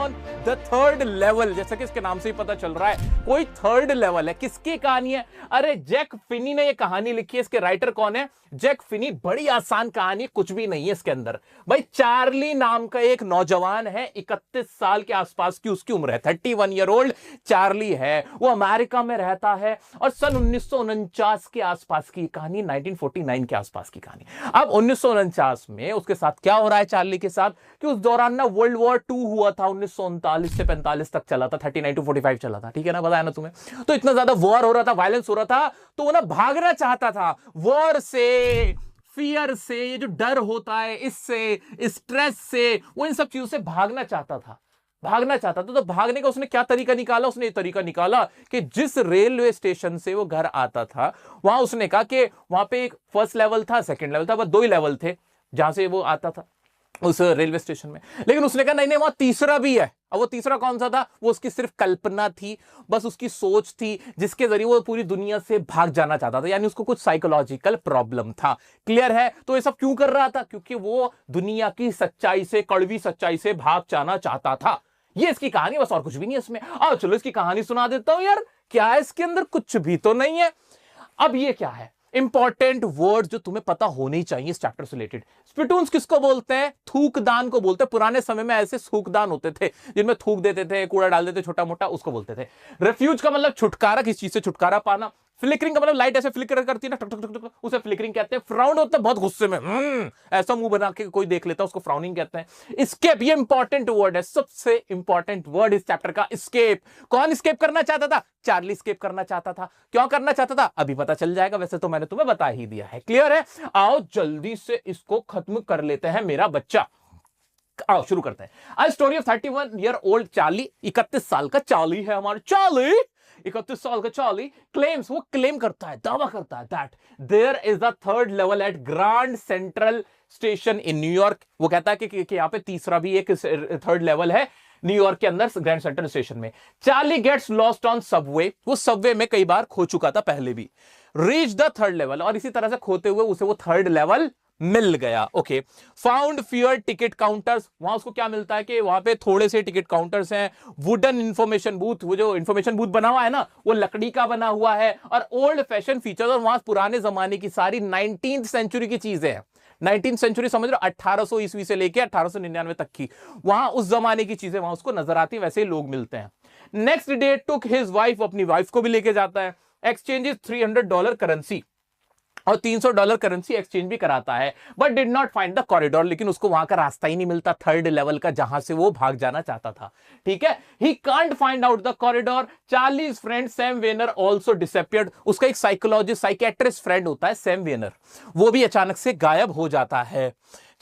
On the third level. जैसा कि इसके नाम से ही पता चल रहा है कोई थर्ड लेवल है। किसकी कहानी है? अरे जैक फिनी ने यह कहानी लिखी है। इसके राइटर कौन है? Jack Finney. बड़ी आसान कहानी, कुछ भी नहीं है इसके अंदर भाई। चार्ली नाम का एक नौजवान है, 31 साल के आसपास की उसकी उम्र है, 31 ईयर ओल्ड चार्ली है। वो अमेरिका में रहता है और सन 1949 के आसपास की कहानी, 1949 के आसपास की कहानी। अब 1949 में उसके साथ क्या हो रहा है चार्ली के साथ कि उस दौरान ना वर्ल्ड वॉर 2 हुआ था। 1939 से 45 तक चला था, 39 to 45 चला था, ठीक है ना, बताया ना तुम्हें। तो इतना ज्यादा वॉर हो रहा था, वायलेंस हो रहा था, तो वो ना भागना चाहता था वॉर से, फियर से, ये जो डर होता है इससे, स्ट्रेस से, वो इन सब चीजों से भागना चाहता था। तो भागने का उसने क्या तरीका निकाला? उसने ये तरीका निकाला कि जिस रेलवे स्टेशन से वो घर आता था वहां उसने कहा कि वहां पे एक फर्स्ट लेवल था, सेकंड लेवल था, बस 2 ही लेवल थे जहां से वो आता था उस रेलवे स्टेशन में। लेकिन उसने कहा नहीं नहीं, वहां तीसरा भी है। अब वो तीसरा कौन सा था? वो उसकी सिर्फ कल्पना थी, बस उसकी सोच थी, जिसके जरिए वो पूरी दुनिया से भाग जाना चाहता था। यानी उसको कुछ साइकोलॉजिकल प्रॉब्लम था। क्लियर है? तो ये सब क्यों कर रहा था? क्योंकि वो दुनिया की सच्चाई से, कड़वी सच्चाई से भाग जाना चाहता था। ये इसकी कहानी, बस और कुछ भी नहीं है इसमें। आओ चलो इसकी कहानी सुना देता हूं यार। क्या है इसके अंदर? कुछ भी तो नहीं है। अब ये क्या है? इंपॉर्टेंट वर्ड जो तुम्हें पता होने ही चाहिए इस चैप्टर से रिलेटेड। स्पिटून्स किसको बोलते हैं? थूकदान को बोलते हैं। पुराने समय में ऐसे थूकदान होते थे जिनमें थूक देते थे, कूड़ा डाल देते, छोटा मोटा, उसको बोलते थे। रेफ्यूज का मतलब छुटकारा, किस चीज से छुटकारा पाना। फ्लिकरिंग का मतलब लाइट ऐसे फ्लिकर करती है ना, टक टक टक टक, उसे फ्लिकरिंग कहते हैं। फ्राउन होता है बहुत गुस्से में, ऐसा मुंह बना के कोई देख लेता है, उसको फ्राउनिंग कहते हैं। स्केप, ये इंपॉर्टेंट वर्ड है, सबसे इंपॉर्टेंट वर्ड इस चैप्टर का, स्केप। कौन स्केप करना चाहता था? चार्ली स्केप करना चाहता था। क्यों करना चाहता था अभी पता चल जाएगा, वैसे तो मैंने तुम्हें बता ही दिया है। क्लियर है? आओ जल्दी से इसको खत्म कर लेते हैं मेरा बच्चा। आओ शुरू करते हैं। आज story of 31 year old Charlie. 31 साल का चार्ली है हमारा चार्ली। 31 साल का चार्ली क्लेम्स, वो क्लेम करता है, दावा करता है that there is the third level at Grand Central Station in New York. वो कहता है कि यहां पे तीसरा भी एक थर्ड लेवल है न्यूयॉर्क के अंदर ग्रैंड सेंट्रल स्टेशन में। Charlie gets lost on subway. वो सबवे में कई बार खो चुका था पहले भी। रीच द थर्ड लेवल, और इसी तरह से खोते हुए उसे वो थर्ड लेवल मिल गया। Okay. Found fewer ticket counters. वहां उसको क्या मिलता है कि वहां पे थोड़े से टिकट काउंटर्स हैं। वुडन इंफॉर्मेशन बूथ, वो जो इंफॉर्मेशन बूथ बना हुआ है ना, वो लकड़ी का बना हुआ है। और ओल्ड फैशन फीचर्स, और वहां पुराने जमाने की सारी 19th सेंचुरी की चीजें हैं। 19th सेंचुरी समझ लो, 1800 ईस्वी से लेके 1899 तक की, वहां उस जमाने की चीजें वहां उसको नजर आती है। वैसे ही लोग मिलते हैं। Next day took his wife, अपनी वाइफ को भी लेके जाता है। एक्सचेंजेस $300 करेंसी, और $300 करेंसी एक्सचेंज भी कराता है। But did not find the corridor, लेकिन उसको वहां का रास्ता ही नहीं मिलता थर्ड लेवल का, जहां से वो भाग जाना चाहता था। ठीक है, he can't find out the corridor. Charlie's friend Sam Vanern also disappeared. उसका एक साइकोलॉजिस्ट, साइकेट्रिस्ट फ्रेंड होता है सैम वेनर, वो भी अचानक से गायब हो जाता है।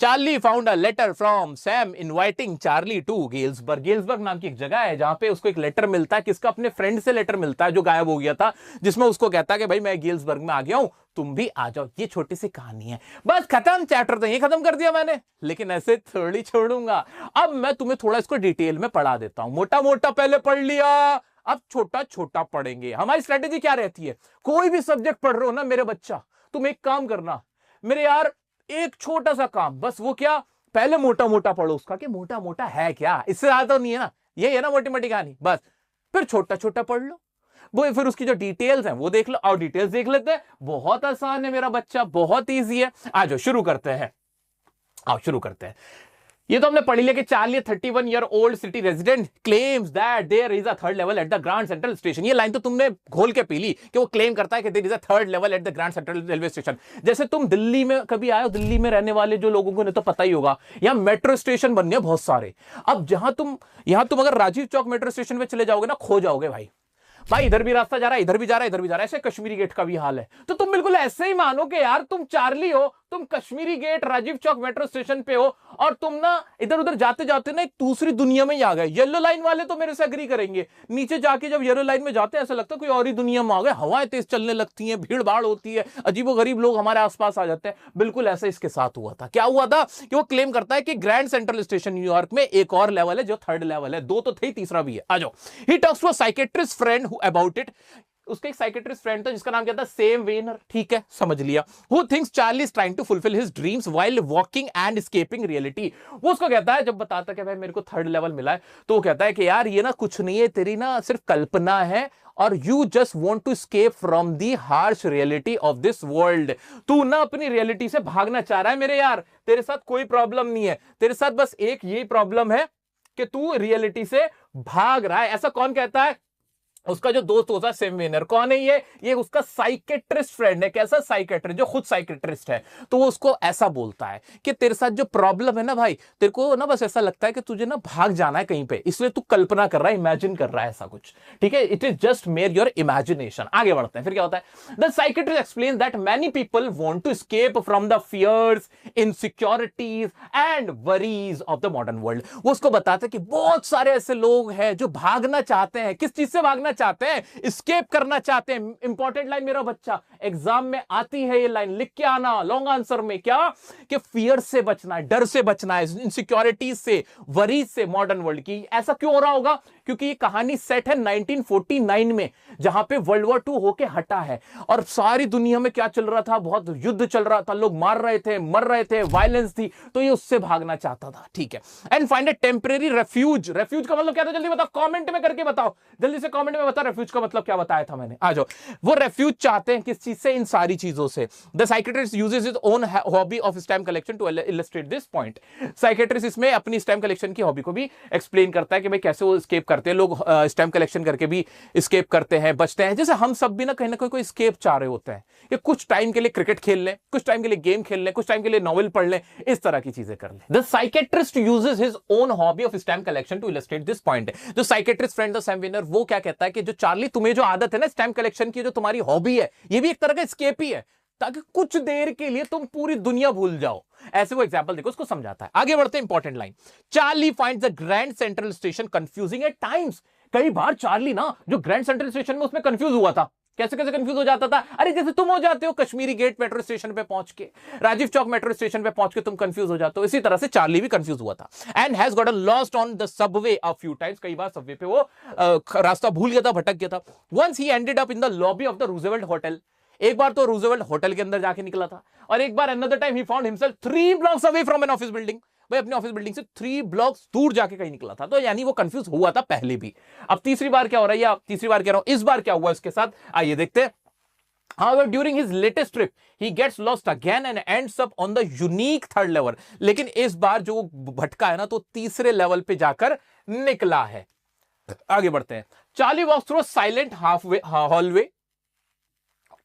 Charlie found a letter from Sam inviting Charlie to Galesburg. Galesburg नाम की एक जगह है जहां पे उसको एक लेटर मिलता है। किसका? अपने फ्रेंड से लेटर मिलता है जो गायब हो गया था, जिसमें उसको कहता है कि भाई मैं गेल्सबर्ग में आ गया हूं, तुम भी आ जाओ। ये छोटी सी कहानी है, बस खत्म चैप्टर। तो ये खत्म कर दिया मैंने, लेकिन ऐसे थोड़ी छोड़ूंगा। अब मैं तुम्हें थोड़ा इसको डिटेल में पढ़ा देता हूं। मोटा मोटा पहले पढ़ लिया, अब छोटा छोटा पढ़ेंगे। हमारी स्ट्रेटेजी क्या रहती है? कोई भी सब्जेक्ट पढ़ रहे हो ना मेरे बच्चा, तुम एक काम करना मेरे यार, एक छोटा सा काम, बस वो क्या, पहले मोटा मोटा पढ़ो उसका कि मोटा मोटा है क्या, इससे ज्यादा तो नहीं है ना, ये है ना मोटी मोटी कहानी, बस फिर छोटा छोटा पढ़ लो। वो फिर उसकी जो डिटेल्स हैं वो देख लो, और डिटेल्स देख लेते हैं। बहुत आसान है मेरा बच्चा, बहुत ईजी है। आ जाओ शुरू करते हैं। आओ शुरू करते हैं। ये तो हमने पढ़ लिया कि Charlie 31 year old city resident claims that there is a third level at the Grand Central Station. ये लाइन तो तुमने घोल के पी ली कि वो क्लेम करता है कि there is a third level at the Grand Central Railway Station. जैसे तुम दिल्ली में कभी आए हो, दिल्ली में रहने वाले जो लोगों को नहीं तो पता ही होगा, यहाँ मेट्रो स्टेशन बनने हैं बहुत सारे। अब यहां तुम अगर राजीव चौक मेट्रो स्टेशन में चले जाओगे ना, खो जाओगे भाई। इधर भी रास्ता जा रहा है, इधर भी जा रहा है, इधर भी जा रहा है। ऐसे कश्मीरी गेट का भी हाल है। तो तुम बिल्कुल ऐसे ही मानो कि यार तुम चार्ली हो, तुम Kashmiri gate Rajiv Chowk metro station पे हो, और तुम ना इधर उधर जाते जाते ना एक दूसरी दुनिया में ही आ गए। येलो लाइन वाले तो मेरे से एग्री करेंगे, नीचे जाके जब येलो लाइन में जाते हैं ऐसा लगता है कोई और ही दुनिया में आ गए। हवाएं तेज चलने लगती हैं, भीड़ भाड़ होती है, अजीबोगरीब लोग हमारे आसपास आ जाते हैं। बिल्कुल ऐसा इसके साथ हुआ था। क्या हुआ था कि वो क्लेम करता है कि ग्रैंड सेंट्रल स्टेशन न्यूयॉर्क में एक और लेवल है जो थर्ड लेवल है। 2 तो थे, तीसरा भी है। आ जाओ। He talks to a psychiatrist friend who about it. उसका एक साइकेट्रिस्ट फ्रेंड था जिसका नाम क्या था, सेम वेनर, ठीक है समझ लिया। Who thinks Charlie is trying to fulfil his dreams while walking and escaping reality. वो उसको कहता है, जब बताता कि भाई मेरे को थर्ड लेवल मिला है, तो वो कहता है कि यार ये ना कुछ नहीं है, तेरी ना सिर्फ कल्पना है, और you just want to escape from the harsh reality of this world. तू ना अपनी रियलिटी से भागना चाह रहा है मेरे यार, तेरे साथ कोई प्रॉब्लम नहीं है, तेरे साथ बस एक यही प्रॉब्लम है कि तू रियलिटी से भाग रहा है। ऐसा कौन कहता है? उसका जो दोस्त होता है सेम वेनर। कौन है ये उसका साइकेट्रिस्ट फ्रेंड है। कैसा साइकेट्रिस्ट? जो खुद साइकेट्रिस्ट है। तो वो उसको ऐसा बोलता है कि तेरे साथ जो प्रॉब्लम है ना भाई, तेरे को ना बस ऐसा लगता है कि तुझे ना भाग जाना है कहीं पे, इसलिए तू कल्पना कर रहा है, इमेजिन कर रहा है ऐसा कुछ, ठीक है। It is just mere your imagination. आगे बढ़ते हैं, फिर क्या होता है? The psychiatrist explain that many people want to escape from the fears, insecurities and worries of the modern world. वो उसको बताते हैं कि बहुत सारे ऐसे लोग हैं जो भागना चाहते हैं। किस चीज से भागना चाहते हैं? एस्केप करना चाहते हैं। इंपॉर्टेंट लाइन मेरा बच्चा, एग्जाम में आती है ये लाइन, लिख के आना लॉन्ग आंसर में, क्या कि फियर से बचना है, डर से बचना है, इनसिक्योरिटीज से, वरीज से मॉडर्न वर्ल्ड की। ऐसा क्यों हो रहा होगा? क्योंकि ये कहानी सेट है 1949 में, जहां पे वर्ल्ड वॉर 2 होके हटा है, और सारी दुनिया में क्या चल रहा था? बहुत युद्ध चल रहा था, लोग मार रहे थे, मर रहे थे, वायलेंस थी, तो ये उससे भागना चाहता था, ठीक है। And find a temporary refuge. Refuge का मतलब क्या था? जल्दी बताओ, कमेंट में करके बताओ, जल्दी से कमेंट में बताओ रेफ्यूज का मतलब क्या बताया था मैंने। आ जाओ। वो रेफ्यूज चाहते हैं किस चीज से? इन सारी चीजों से। The psychiatrist uses his own hobby of stamp collection to illustrate this point. Psychiatrist इसमें अपनी स्टैम्प कलेक्शन की हॉबी को भी एक्सप्लेन करता है कि भाई कैसे वो एस्केप करते हैं। लोग स्टैम्प कलेक्शन करके भी एस्केप करते हैं, बचते हैं। जैसे हम सब भी ना कहीं ना कोई एस्केप चाह रहे होते हैं कि कुछ टाइम के लिए क्रिकेट खेल लें, कुछ टाइम के लिए गेम खेल लें, कुछ टाइम के लिए नॉवेल पढ़ लें, इस तरह की चीजें कर लें। The psychiatrist uses his own hobby of stamp collection to illustrate this point. जो psychiatrist friend the Sam Winner, वो क्या कहता है कि जो चार्ली तुम्हें जो आदत है ना स्टैम्प कलेक्शन की, जो तुम्हारी हॉबी है, ये भी एक तरह का एस्केप ही है, ताकि कुछ देर के लिए तुम पूरी दुनिया भूल जाओ। ऐसे वो एग्जांपल देखो, उसको समझाता है। आगे बढ़ते हैं, important line. Charlie finds the Grand Central Station confusing at times. कई बार चार्ली ना जो ग्रैंड सेंट्रल स्टेशन में उसमें कंफ्यूज हुआ था। कैसे कैसे कंफ्यूज हो जाता था? अरे जैसे तुम हो जाते हो कश्मीरी गेट मेट्रो स्टेशन पे पहुंच के, राजीव चौक मेट्रो स्टेशन पे पहुंच के तुम कंफ्यूज हो जाते हो, इसी तरह से चार्ली भी कंफ्यूज हुआ था। And has gotten lost on the Subway a few times. कई बार सबवे पे वो रास्ता भूल गया था, भटक गया था। Once he ended up in the lobby of the Roosevelt Hotel. एक बार तो रूजवेल्ट होटल के अंदर जाके निकला था, और एक बार अनदर टाइम ही found himself 3 blocks away from an office building. भाई अपने ऑफिस बिल्डिंग से 3 ब्लॉक्स दूर जाके कहीं निकला था। तो यानी वो कंफ्यूज हुआ था पहले भी। अब तीसरी बार क्या हो रहा है, या तीसरी बार कह रहा हूं, इस बार क्या हुआ इसके साथ, आइए देखते हैं। However, during his latest trip, he gets lost again and ends up on the unique third level. लेकिन इस बार जो भटका है ना, तो तीसरे लेवल पे जाकर निकला है। आगे बढ़ते हैं। Charlie walks through silent hallway,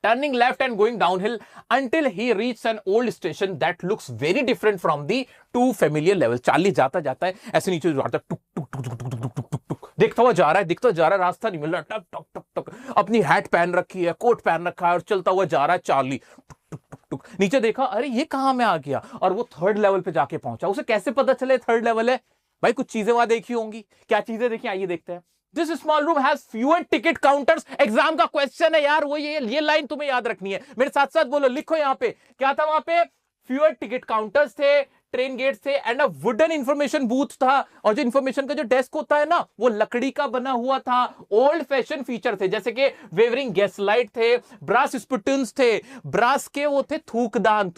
turning left and going downhill until he reaches an old station that looks very different from the two familiar levels. Charlie जाता जाता है, ऐसे नीचे जाता है, टुक टुक टुक टुक टुक टुक टुक टुक, देखता हुआ जा रहा है, दिखता जा रहा है, रास्ता नहीं मिल रहा, टक टक टक टक, अपनी हैट पहन रखी है, कोट पहन रखा है, और चलता हुआ जा रहा है चार्ली, टुक टुक टुक टुक। नीचे देखा, अरे ये कहां में आ गया, और वो थर्ड लेवल पे जाके पहुंचा। उसे कैसे पता चले थर्ड लेवल है? भाई कुछ चीजें वहां देखी होंगी। क्या चीजें देखी, आइए देखते हैं। This small room has fewer ticket counters. Exam का क्वेश्चन है यार, वो ये लाइन तुम्हें याद रखनी है, मेरे साथ साथ बोलो, लिखो यहां पे क्या था वहां पे। fewer ticket counters थे, ट्रेन गेट थे, and a wooden information booth था। और जो इंफॉर्मेशन का जो डेस्क होता है ना, वो लकड़ी का बना हुआ था। ओल्ड फैशन फीचर थे, जैसे कि वेवरिंग गैस लाइट थे, ब्रास स्पिटून्स थे, ब्रास के वो थे थूकदान,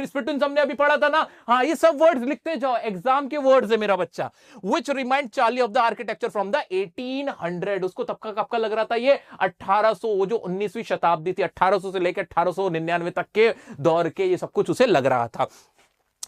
स्पिटून्स हमने अभी पढ़ा था ना। हाँ, ये सब वर्ड्स लिखते जाओ, एग्जाम के वर्ड्स है मेरा बच्चा। विच remind Charlie of the architecture from the 1800। उसको तब का कब का लग रहा था ये? 1800, वो जो 19वीं शताब्दी थी, 1800 से लेकर 1899 तक के दौर के, ये सब कुछ उसे लग रहा था।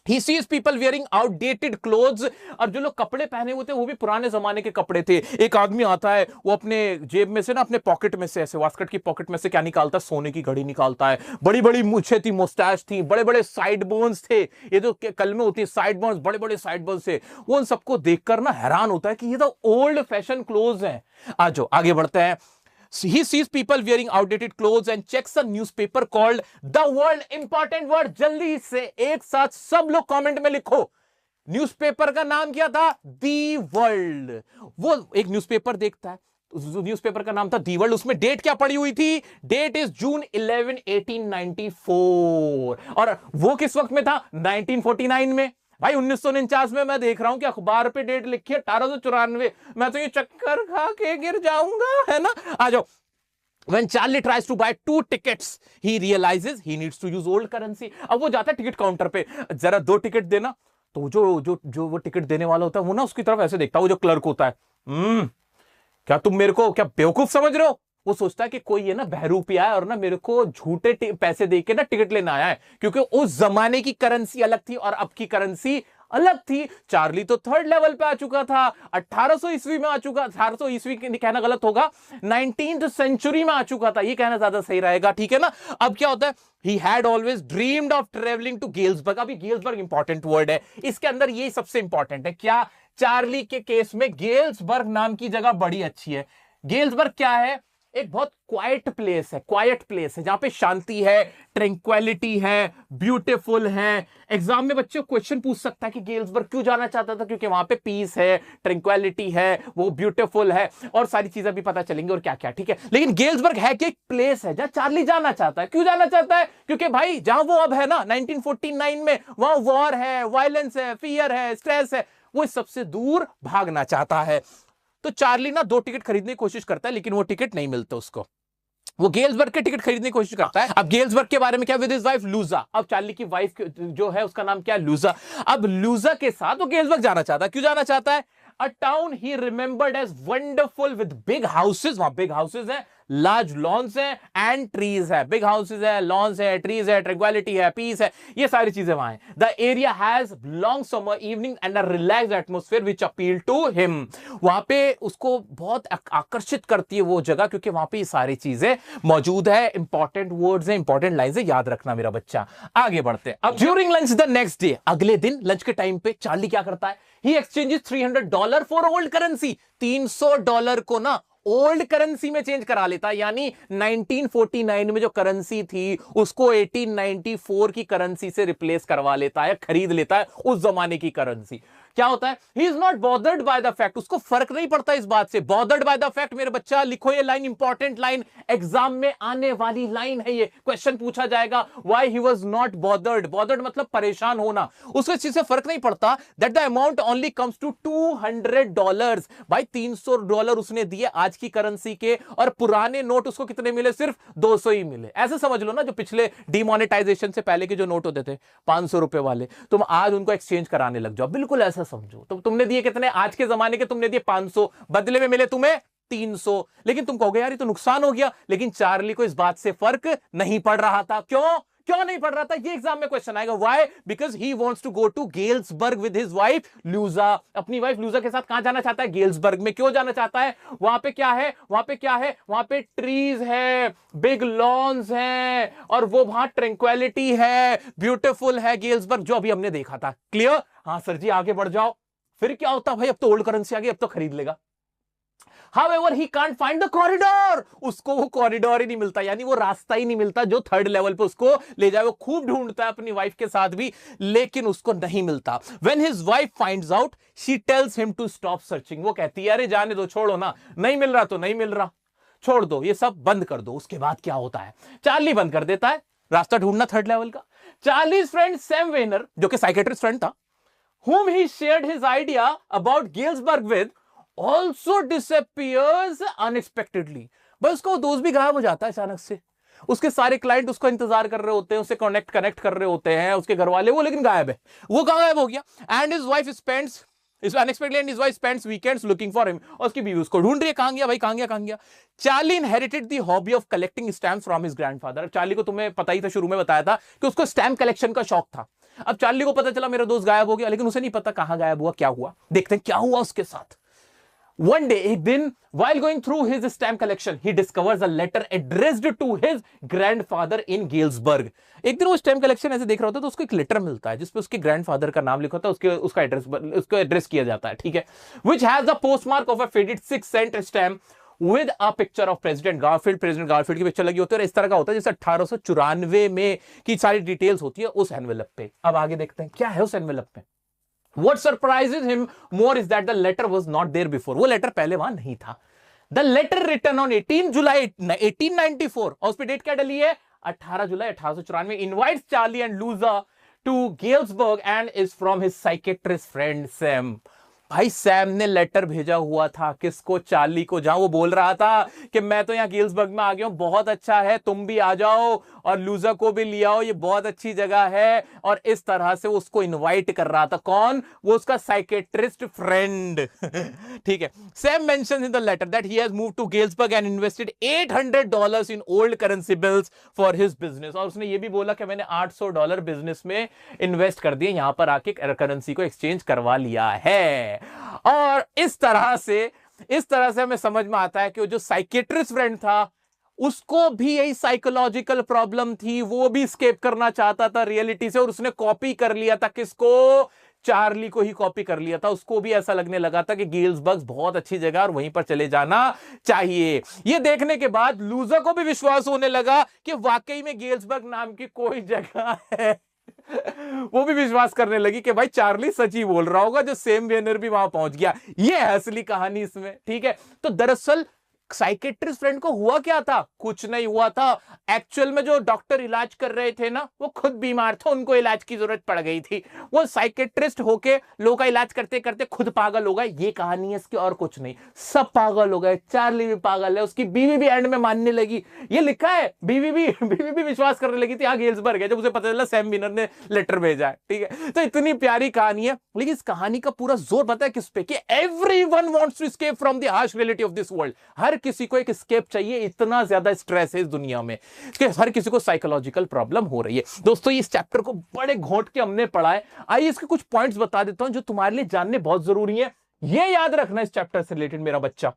He sees people wearing outdated clothes, और जो लोग कपड़े पहने हुए थे वो भी पुराने जमाने के कपड़े थे। एक आदमी आता है, वो अपने जेब में से ना, अपने पॉकेट में से, ऐसे वास्कट की पॉकेट में से क्या निकालता है? सोने की घड़ी निकालता है। बड़ी बड़ी मूछें थी, मुस्टैच थी, बड़े बड़े साइड बोन्स थे, ये जो कलमे होती है साइड बोन्स, बड़े बड़े साइड बोन्स थे। वो उन सबको देखकर ना हैरान होता है कि ये तो ओल्ड फैशन क्लोथ्स हैं। आज आगे बढ़ते हैं। He sees people wearing outdated clothes and checks a newspaper called The World. Important word, जल्दी से एक साथ सब लोग कमेंट में लिखो। न्यूज़पेपर का नाम क्या था? The world. वो एक न्यूज़पेपर देखता है, न्यूज़पेपर का नाम था दी वर्ल्ड। उसमें डेट क्या पड़ी हुई थी? Date is June 11, 1894। और वो किस वक्त में था? 1949 में। भाई 1949 में मैं देख रहा हूं कि अखबार पे डेट लिखी है 1894। मैं तो ये चक्कर खा के गिर जाऊंगा, है ना। आ जाओ। When Charlie tries to buy 2 tickets, he realizes he needs to use old currency. अब वो जाता है टिकट काउंटर पे, जरा 2 टिकट देना। तो जो वो टिकट देने वाला होता है वो ना उसकी तरफ ऐसे देखता है, वो जो क्लर्क होता है, क्या तुम मेरे को क्या बेवकूफ समझ रहे हो? वो सोचता है कि कोई ये ना बहरूपिया है और ना मेरे को झूठे पैसे देके ना टिकट लेना आया है, क्योंकि उस जमाने की करेंसी अलग थी और अब की करेंसी अलग थी। चार्ली तो 3rd लेवल पे आ चुका था, 1800 ईस्वी में आ चुका, 1800 ईस्वी कहना गलत होगा, 19th सेंचुरी में आ चुका था, ये कहना ज्यादा सही रहेगा, ठीक है ना। अब क्या होता है, he had always dreamed of travelling to Galesburg. अभी गेल्सबर्ग इंपॉर्टेंट वर्ड है, इसके अंदर ये सबसे इंपॉर्टेंट है। क्या? चार्ली के केस में गेल्सबर्ग नाम की जगह बड़ी अच्छी है। गेल्सबर्ग क्या है? एक बहुत क्वाइट प्लेस है जहां पे शांति है, ट्रैंक्विलिटी है, ब्यूटीफुल है। एग्जाम में बच्चे क्वेश्चन पूछ सकता है कि गेल्सबर्ग क्यों जाना चाहता था, क्योंकि वहां पे पीस है, ट्रैंक्विलिटी है, वो ब्यूटीफुल है, और सारी चीजें भी पता चलेंगी और क्या क्या, ठीक है। लेकिन गेल्सबर्ग है कि एक प्लेस है जहां चार्ली जाना चाहता है। क्यों जाना चाहता है? क्योंकि भाई जहां वो अब है ना 1949 में, वहां वॉर है, वायलेंस है, फियर है, स्ट्रेस है, वो सबसे दूर भागना चाहता है। तो चार्ली ना 2 टिकट खरीदने की कोशिश करता है, लेकिन वो टिकट नहीं मिलते उसको। वो गेल्सबर्ग के टिकट खरीदने की कोशिश करता है। अब गेल्सबर्ग के बारे में क्या, विद हिज वाइफ लूजा। अब चार्ली की वाइफ जो है उसका नाम क्या है, लूजा। अब लूजा के साथ वो गेल्सबर्ग जाना चाहता है। क्यों जाना चाहता है? A town he remembered as wonderful with big houses. वहां बिग हाउसेस है, लार्ज लॉन्स है एंड ट्रीज है। बिग हाउसेस है, लॉन्स है, ट्रीज है, ट्रैंक्विलिटी है, पीस है, ये सारी चीजें वहां है। The area has long summer evening and a relaxed atmosphere which appeal to him. वहां पे उसको बहुत आकर्षित करती है वो जगह, क्योंकि वहां पे ये सारी चीजें मौजूद है। इंपॉर्टेंट वर्ड्स है, इंपॉर्टेंट लाइन्स है, याद रखना मेरा बच्चा। आगे बढ़ते हैं। अब during lunch the next day, अगले दिन लंच के टाइम पे चार्ली क्या करता है, ही एक्सचेंजेस $300 फॉर ओल्ड करेंसी। $300 को ना ओल्ड करेंसी में चेंज करा लेता है। यानी 1949 में जो करेंसी थी उसको 1894 की करेंसी से रिप्लेस करवा लेता है, खरीद लेता है उस जमाने की करेंसी। क्या होता है, he is not bothered by the fact, उसको फर्क नहीं पड़ता इस बात से। बॉदर्ड बाय द फैक्ट, मेरे बच्चा लिखो ये लाइन, इंपॉर्टेंट लाइन, एग्जाम में आने वाली लाइन है ये, क्वेश्चन पूछा जाएगा। Why he was not bothered, bothered मतलब परेशान होना, उसको इस चीज से फर्क नहीं पड़ता। That the amount only comes to $200। भाई $300 उसने दिए आज की करेंसी के, और पुराने नोट उसको कितने मिले, सिर्फ 200 ही मिले। ऐसे समझ लो ना, जो पिछले डिमोनेटाइजेशन से पहले के जो नोट होते थे 500 रुपए वाले, तुम आज उनको एक्सचेंज कराने लग जाओ, बिल्कुल ऐसा समझो। तो तुमने दिए कितने आज के जमाने के, तुमने दिए 500, बदले में मिले तुम्हें 300। लेकिन तुम कहोगे यार ये तो नुकसान हो गया, लेकिन चार्ली को इस बात से फर्क नहीं पड़ रहा था। क्यों नहीं पड़ रहा था, ये एग्जाम में क्वेश्चन आएगा। Why? Because he wants to go to Galesburg with his wife Louisa. अपनी वाइफ लूजा के साथ कहां जाना चाहता है, गेल्सबर्ग में। क्यों जाना चाहता है? वहां पे क्या है, वहां पे ट्रीज है, बिग लॉन्स है, और वो वहां ट्रैंक्विलिटी है, ब्यूटीफुल है गेल्सबर्ग, जो अभी हमने देखा था। क्लियर? हाँ सर जी, आगे बढ़ जाओ। फिर क्या होता भाई, अब तो ओल्ड करेंसी आ गई, अब तो खरीद लेगा। However, he can't find the corridor. उसको वो कॉरिडोर ही नहीं मिलता, यानी वो रास्ता ही नहीं मिलता जो 3rd लेवल पे उसको ले जाए। वो खूब ढूंढता है अपनी वाइफ के साथ भी, लेकिन उसको नहीं मिलता। When his wife finds out, she tells him to stop searching. वो कहती है अरे जाने दो, छोड़ो ना, नहीं मिल रहा तो नहीं मिल रहा, छोड़ दो, ये सब बंद कर दो। उसके बाद क्या होता है, चार्ली बंद कर देता है रास्ता ढूंढना 3rd लेवल का। चार्लीज फ्रेंड सैम वेनर, जो कि साइकेट्रिस्ट फ्रेंड था, whom he shared his idea about Galesburg with, also disappears unexpectedly. भाई उसका वो दोस्त भी गायब हो जाता है अचानक से। उसके सारे क्लाइंट उसको इंतजार कर रहे होते हैं, उससे कनेक्ट कर रहे होते हैं, उसके घर वाले, वो लेकिन गायब है। वो कहां गायब हो गया? And his wife spends unexpectedly and his wife spends weekends looking for him. और उसकी बीवी उसको ढूंढ रही है, कहां गया भाई, कहां गया। Charlie inherited the hobby of collecting stamps from his grandfather. Charlie को तुम्हें पता ही था, शुरू में बताया था कि उसको स्टैम्प कलेक्शन का शौक था। अब चार्ली को पता चला मेरा दोस्त गायब हो गया, लेकिन उसे नहीं पता कहां गायब हुआ, क्या हुआ। देखते हैं क्या हुआ उसके साथ। One day, एक दिन, while going through his stamp collection, he discovers a letter addressed to his grandfather in Galesburg. एक दिन वो स्टैम्प कलेक्शन ऐसे देख रहा होता है, तो उसको एक लेटर मिलता है जिसपे उसके ग्रैंडफादर का नाम लिखा होता है, उसको एड्रेस किया जाता है, ठीक है। Which has the postmark of a faded 6-cent stamp with a picture of President Garfield. President Garfield की पिक्चर लगी होती है, और इस तरह का होता है जैसे 1894 में की सारी डिटेल्स होती है उस एनवेलप पे। अब आगे देखते हैं क्या है उस एनवेलप पे। What surprises him more is that the letter was not there before. वो लेटर पहले वहां नहीं था। The letter written on 18 जुलाई 1894, और उस पे डेट क्या डली है, 18 जुलाई 1894, invites Charlie and Looza to Galesburg and is from his psychiatrist friend Sam. भाई सैम ने लेटर भेजा हुआ था किसको, चार्ली को, जहां वो बोल रहा था कि मैं तो यहां गिल्सबर्ग में आ गया हूं, बहुत अच्छा है, तुम भी आ जाओ और लूजा को भी ले आओ, ये बहुत अच्छी जगह है। और इस तरह से उसको इनवाइट कर रहा था। कौन? वो उसका साइकेट्रिस्ट फ्रेंड। ठीक है। Sam mentions in the letter that he has moved to Galesburg and invested $800 in old currency bills for his business. और उसने ये भी बोला कि मैंने $800 बिजनेस में इन्वेस्ट कर दिए, यहां पर आके करेंसी को एक्सचेंज करवा लिया है। और इस तरह से हमें समझ में आता है कि वो जो साइकेट्रिस्ट फ्रेंड था उसको भी यही साइकोलॉजिकल प्रॉब्लम थी, वो भी स्केप करना चाहता था रियलिटी से, और उसने कॉपी कर लिया था किसको? चार्ली को ही कॉपी कर लिया था। उसको भी ऐसा लगने लगा था कि गिल्सबर्ग बहुत अच्छी जगह और वहीं पर चले जाना चाहिए। यह देखने के बाद लूजा को भी विश्वास होने लगा कि वाकई में गिल्सबर्ग नाम की कोई जगह है। वो भी विश्वास करने लगी कि भाई चार्ली सच ही बोल रहा होगा, जो सेम वेनर भी वहां पहुंच गया। ये है असली कहानी इसमें। ठीक है। तो दरअसल साइकेट्रिस्ट फ्रेंड को हुआ क्या था? कुछ नहीं हुआ था। एक्चुअल में जो डॉक्टर इलाज कर रहे थे ना, वो खुद बीमार थे, उनको इलाज की जरूरत पड़ गई थी। वो साइकेट्रिस्ट होके लोगों का इलाज करते करते खुद पागल हो गए। ये कहानी है इसकी, और कुछ नहीं। सब पागल हो गए, चार्ली भी पागल है, उसकी बीवी भी एंड में मानने लगी। ये लिखा है, बीवी भी विश्वास करने लगी थी हाँ गिल्सबर्ग है, जब उसे पता चला सैम विनर ने लेटर भेजा है। ठीक है। तो इतनी प्यारी कहानी है, लेकिन इस कहानी का पूरा जोर पता है किस पे? कि everyone wants to escape from the harsh reality of this world. हर किसी को एक एस्केप चाहिए, इतना ज्यादा स्ट्रेस है इस दुनिया में कि हर किसी को साइकोलॉजिकल प्रॉब्लम हो रही है। दोस्तों इस चैप्टर को बड़े घोंट के हमने पढ़ा है। आइए इसके कुछ पॉइंट्स बता देता हूं जो तुम्हारे लिए जानने बहुत जरूरी है। ये याद रखना इस चैप्टर से रिलेटेड मेरा बच्चा।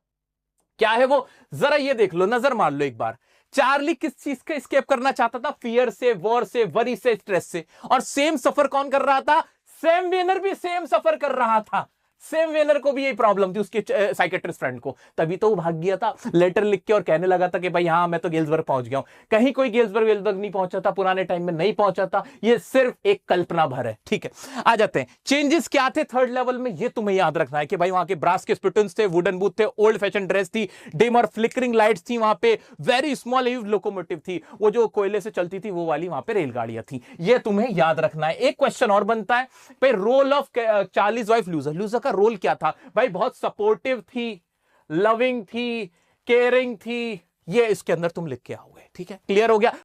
क्या है वो? जरा ये देख लो, नजर मार लो एक बार। चार्ली किस चीज का एस्केप करना चाहता था? फियर से, वॉर से, वरी से, स्ट्रेस से। और सेम सफर कौन कर रहा था? सैम वेनर भी सेम सफर कर रहा था। सैम वेनर को भी यही प्रॉब्लम थी उसके साइकेट्रिस्ट फ्रेंड को, तभी तो वो भाग गया था लेटर लिख के और कहने लगा था कि भाई हाँ मैं तो गिल्सबर्ग पहुंच गया हूं। कहीं कोई गिल्सबर्ग नहीं पहुंचा था, पुराने टाइम में नहीं पहुंचा था। ये सिर्फ एक कल्पना भर है। ठीक है। आ जाते हैं, चेंजेस क्या थे थर्ड लेवल में, ये तुम्हें याद रखना है कि भाई वहां के ब्रास के स्पिटन्स थे, वुडन बूथ थे, ओल्ड फैशन ड्रेस थी, डिम और फ्लिकरिंग लाइट्स थी वहां पे, वेरी स्मॉल लोकोमोटिव थी, वो जो कोयले से चलती थी वो वाली वहां पे रेलगाड़ियां थी। ये तुम्हें याद रखना है। एक क्वेश्चन और बनता है भाई, रोल ऑफ चार्लीज वाइफ लूजा। लूजा का रोल क्या था? भाई बहुत सपोर्टिव थी, लविंग थी, केयरिंग थी। ये इसके अंदर तुम लिख के आओगे। ठीक है। क्लियर हो गया?